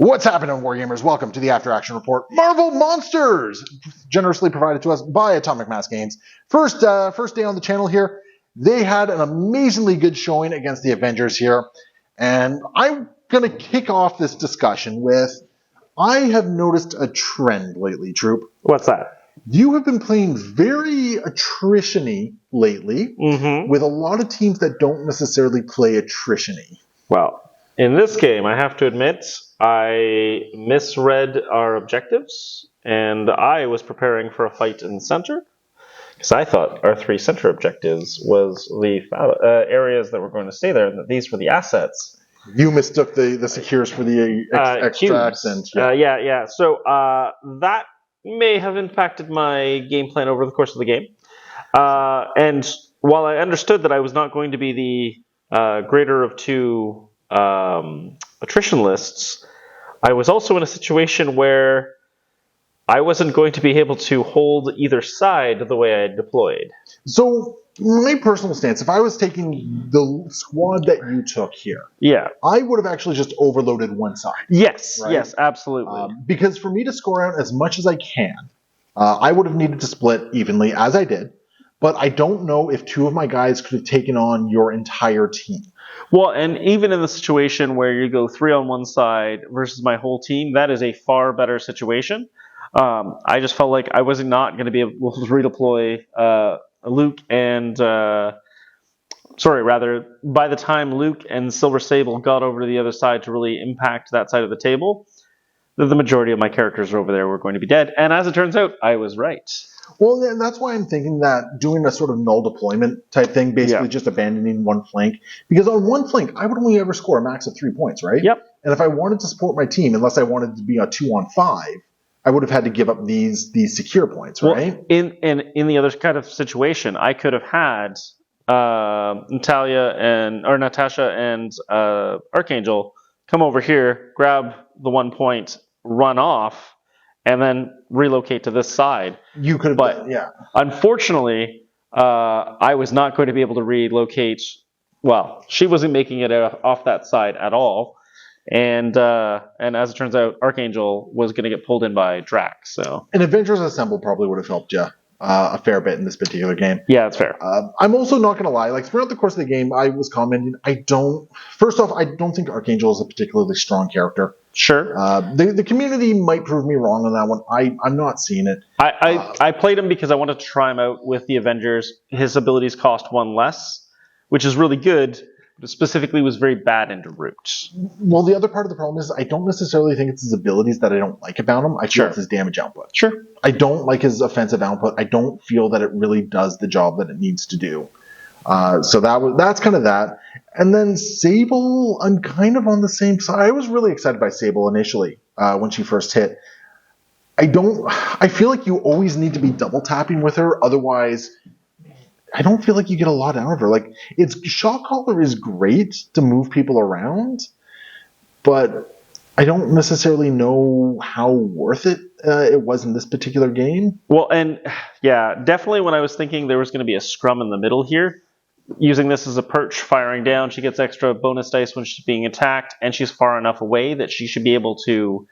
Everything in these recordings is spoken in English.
What's happening, Wargamers? Welcome to the After Action Report. Marvel Monsters, generously provided to us by Atomic Mass Games. First day on the channel here. They had an amazingly good showing against the Avengers here, and I'm going to kick off this discussion with, I have noticed a trend lately, Troop. What's that? You have been playing very attrition-y lately, with a lot of teams that don't necessarily play attrition-y. Well, in this game, I have to admit, I misread our objectives, and I was preparing for a fight in center, because I thought our 3 center objectives was the areas that were going to stay there, and that these were the assets. You mistook the secures for the extracts. And yeah. So that may have impacted my game plan over the course of the game. And while I understood that I was not going to be the greater of 2 attrition lists, I was also in a situation where I wasn't going to be able to hold either side the way I had deployed. So, my personal stance, if I was taking the squad that you took here, I would have actually just overloaded one side. Yes, right? Yes, absolutely. Because for me to score out as much as I can, I would have needed to split evenly, as I did. But I don't know if 2 of my guys could have taken on your entire team. Well, and even in the situation where you go 3 on one side versus my whole team, that is a far better situation. I just felt like I was not going to be able to redeploy Luke and... by the time Luke and Silver Sable got over to the other side to really impact that side of the table, the majority of my characters over there were going to be dead. And as it turns out, I was right. Well, and that's why I'm thinking that doing a sort of null deployment type thing, basically just abandoning one flank. Because on one flank, I would only ever score a max of 3 points, right? Yep. And if I wanted to support my team, unless I wanted to be a 2-on-5, I would have had to give up these secure points, right? Well, in the other kind of situation, I could have had Natasha and Archangel come over here, grab the 1 point, run off, and then relocate to this side. You could have, but unfortunately, I was not going to be able to relocate. Well, she wasn't making it off that side at all, and as it turns out, Archangel was going to get pulled in by Drax. So, an Avengers Assemble probably would have helped you a fair bit in this particular game. Yeah, that's fair. I'm also not going to lie. Like, throughout the course of the game, I was commenting. First off, I don't think Archangel is a particularly strong character. Sure. The community might prove me wrong on that one. I'm not seeing it. I played him because I wanted to try him out with the Avengers. His abilities cost 1 less, which is really good, but specifically was very bad into Root. Well, the other part of the problem is I don't necessarily think it's his abilities that I don't like about him. I feel it's his damage output. Sure. I don't like his offensive output. I don't feel that it really does the job that it needs to do. So that's kind of that. And then Sable, I'm kind of on the same side. I was really excited by Sable initially when she first hit. I feel like you always need to be double tapping with her, otherwise I don't feel like you get a lot out of her. Like, Shock Collar is great to move people around, but I don't necessarily know how worth it it was in this particular game. Well, and yeah, definitely when I was thinking there was going to be a scrum in the middle here, using this as a perch, firing down, she gets extra bonus dice when she's being attacked, and she's far enough away that she should be able to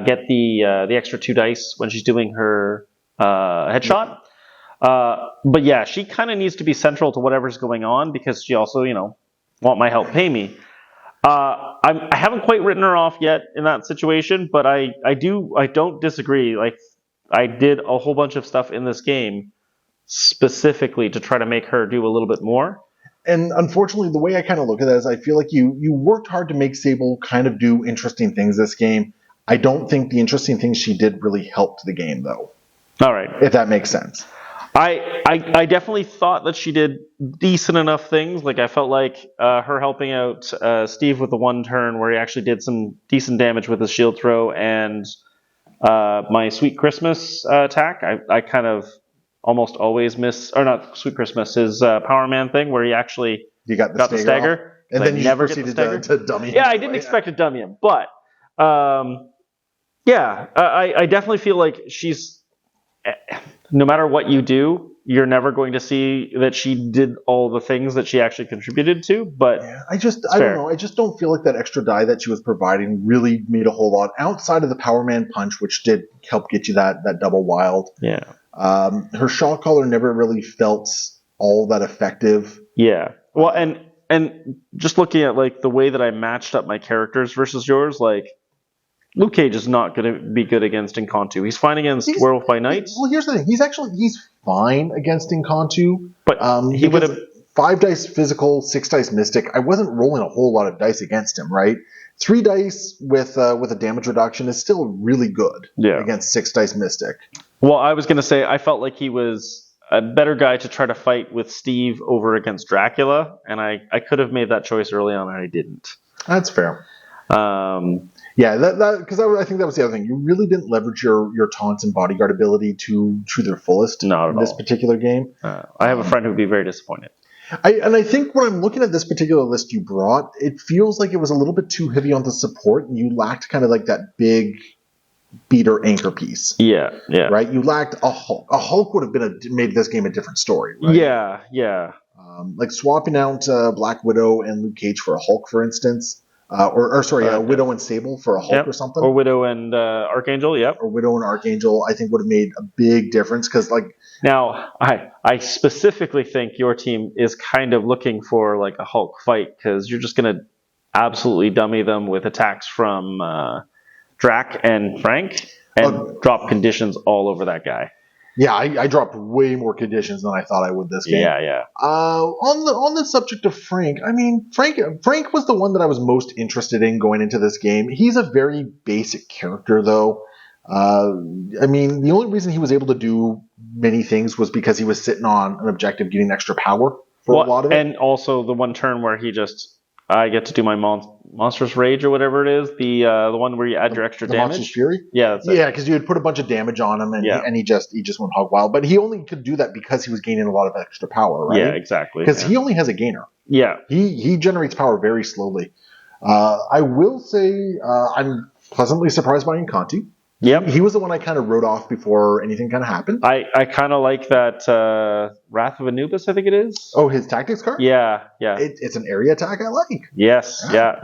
get the extra 2 dice when she's doing her headshot. But yeah, she kind of needs to be central to whatever's going on, because she also, want my help, pay me. I haven't quite written her off yet in that situation, but I don't disagree. Like, I did a whole bunch of stuff in this game specifically to try to make her do a little bit more. And unfortunately, the way I kind of look at it is I feel like you worked hard to make Sable kind of do interesting things this game. I don't think the interesting things she did really helped the game, though. All right. If that makes sense. I definitely thought that she did decent enough things. Like, I felt like her helping out Steve with the 1 turn where he actually did some decent damage with his shield throw, and my Sweet Christmas attack, I kind of almost always miss, or not Sweet Christmas, his Power Man thing where he actually got the stagger. And then you never proceeded to dummy him. Yeah, I didn't expect to dummy him, but I definitely feel like she's... No matter what you do, you're never going to see that she did all the things that she actually contributed to. But yeah, I don't know. I just don't feel like that extra die that she was providing really made a whole lot outside of the Power Man punch, which did help get you that double wild. Yeah. Her shock collar never really felt all that effective. Yeah. Well, and just looking at like the way that I matched up my characters versus yours, like Luke Cage is not going to be good against Encanto. He's fine against Werewolf by Night. Well, here's the thing. He's fine against Encanto. But he would have 5 dice physical, 6 dice mystic. I wasn't rolling a whole lot of dice against him, right? 3 dice with a damage reduction is still really good against 6 dice mystic. Well, I was going to say I felt like he was a better guy to try to fight with Steve over against Dracula, and I could have made that choice early on, and I didn't. That's fair. Yeah, because I think that was the other thing. You really didn't leverage your taunts and bodyguard ability to their fullest in this particular game. I have a friend who would be very disappointed. I think when I'm looking at this particular list you brought, it feels like it was a little bit too heavy on the support, and you lacked kind of like that big beater anchor piece. Yeah. Right? You lacked a Hulk. A Hulk would have made this game a different story, right? Yeah. Like swapping out Black Widow and Luke Cage for a Hulk, for instance. Widow and Sable for a Hulk or something. Or Widow and Archangel, yep. Or Widow and Archangel, I think would have made a big difference because, like... Now, I specifically think your team is kind of looking for like a Hulk fight because you're just going to absolutely dummy them with attacks from Drac and Frank and drop conditions all over that guy. Yeah, I dropped way more conditions than I thought I would this game. Yeah. On the subject of Frank, I mean, Frank was the one that I was most interested in going into this game. He's a very basic character, though. I mean, the only reason he was able to do many things was because he was sitting on an objective getting extra power for a lot of it. And also the one turn where I get to do my Monstrous Rage or whatever it is, the one where you add your extra damage. Monstrous Fury? Yeah, that's it. Yeah, because you had put a bunch of damage on him, and he just went hog wild. But he only could do that because he was gaining a lot of extra power, right? Yeah, exactly. Because he only has a gainer. Yeah. He generates power very slowly. I will say I'm pleasantly surprised by Encanto. Yep. He was the one I kind of wrote off before anything kind of happened. I kind of like that Wrath of Anubis, I think it is. Oh, his tactics card? Yeah. It's an area attack I like. Yes, yeah.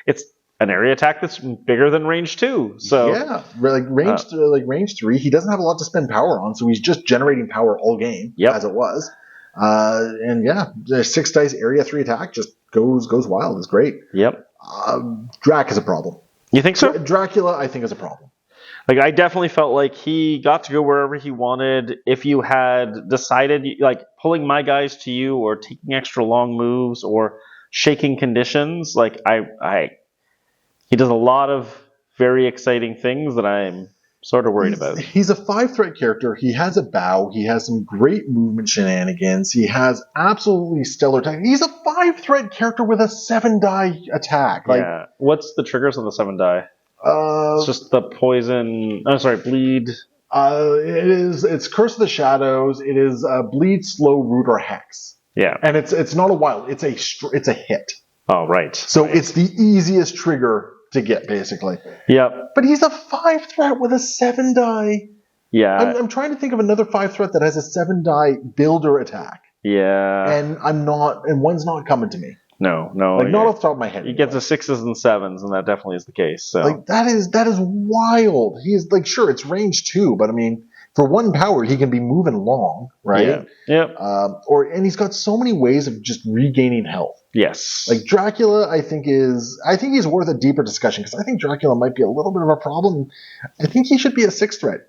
It's an area attack that's bigger than range 2. So yeah, like range 3, he doesn't have a lot to spend power on, so he's just generating power all game as it was. And yeah, the 6 dice area 3 attack just goes wild. It's great. Yep. Drac is a problem. You think so? Dracula, I think, is a problem. Like, I definitely felt like he got to go wherever he wanted. If you had decided, like, pulling my guys to you or taking extra long moves or shaking conditions, like, he does a lot of very exciting things that I'm sort of worried about. He's a 5-threat character. He has a bow. He has some great movement shenanigans. He has absolutely stellar attack. He's a 5-threat character with a 7-die attack. Yeah. What's the triggers on the 7-die? It's just the poison. I'm sorry, bleed. It's Curse of the Shadows. It is bleed, slow, root, or hex. Yeah, and it's not a wild. It's a hit. Oh, right. So it's the easiest trigger to get, basically. Yep. But he's a 5-threat with a 7-die. Yeah. I'm trying to think of another 5-threat that has a 7-die builder attack. Yeah. And one's not coming to me. No. Like, not off the top of my head. You get the 6s and 7s, and that definitely is the case. So. Like, that is wild. He's like, sure, it's range 2, but I mean, for 1 power, he can be moving long, right? Yeah. Yep. And he's got so many ways of just regaining health. Yes. Like, Dracula, I think he's worth a deeper discussion, because I think Dracula might be a little bit of a problem. I think he should be a 6-threat,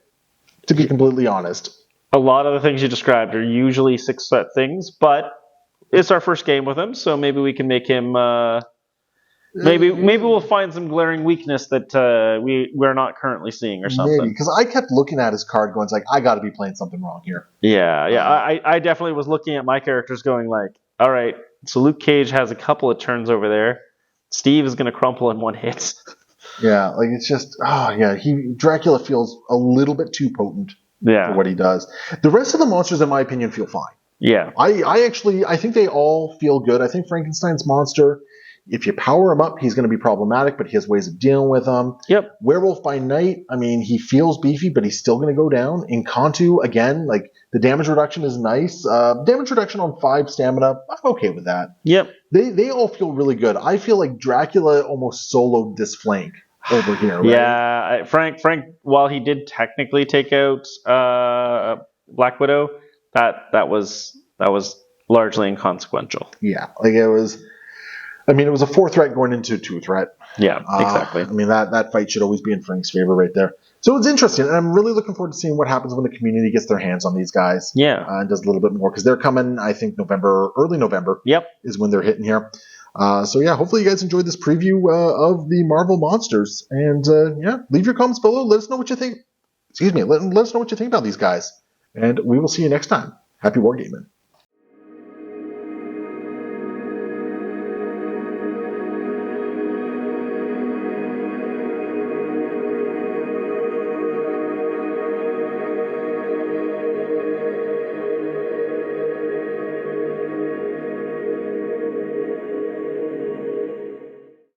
to be completely honest. A lot of the things you described are usually 6-threat things, but it's our first game with him, so maybe we can make him. Maybe we'll find some glaring weakness that we're not currently seeing, or something. Maybe, because I kept looking at his card, going like, I got to be playing something wrong here. Yeah. I definitely was looking at my characters, going like, all right, so Luke Cage has a couple of turns over there. Steve is going to crumple in 1 hit. Yeah, like it's just, Dracula feels a little bit too potent for what he does. The rest of the monsters, in my opinion, feel fine. Yeah. I think they all feel good. I think Frankenstein's monster, If you power him up, he's going to be problematic, but he has ways of dealing with them. Yep. Werewolf by Night, I mean, he feels beefy, but he's still going to go down. Inkantu, again, like, the damage reduction is nice. Damage reduction on 5 stamina, I'm okay with that. Yep. They all feel really good. I feel like Dracula almost soloed this flank over here, right? Yeah, Frank, while he did technically take out Black Widow, that was largely inconsequential. Yeah, like it was a 4 threat going into 2 threat. Yeah, exactly. I mean, that fight should always be in Frank's favor right there. So it's interesting, and I'm really looking forward to seeing what happens when the community gets their hands on these guys. Yeah. And does a little bit more, because they're coming, I think, early November. Yep. Is when they're hitting here. So yeah, hopefully you guys enjoyed this preview of the Marvel monsters. And yeah, leave your comments below. Let us know what you think. Excuse me. Let us know what you think about these guys. And we will see you next time. Happy wargaming.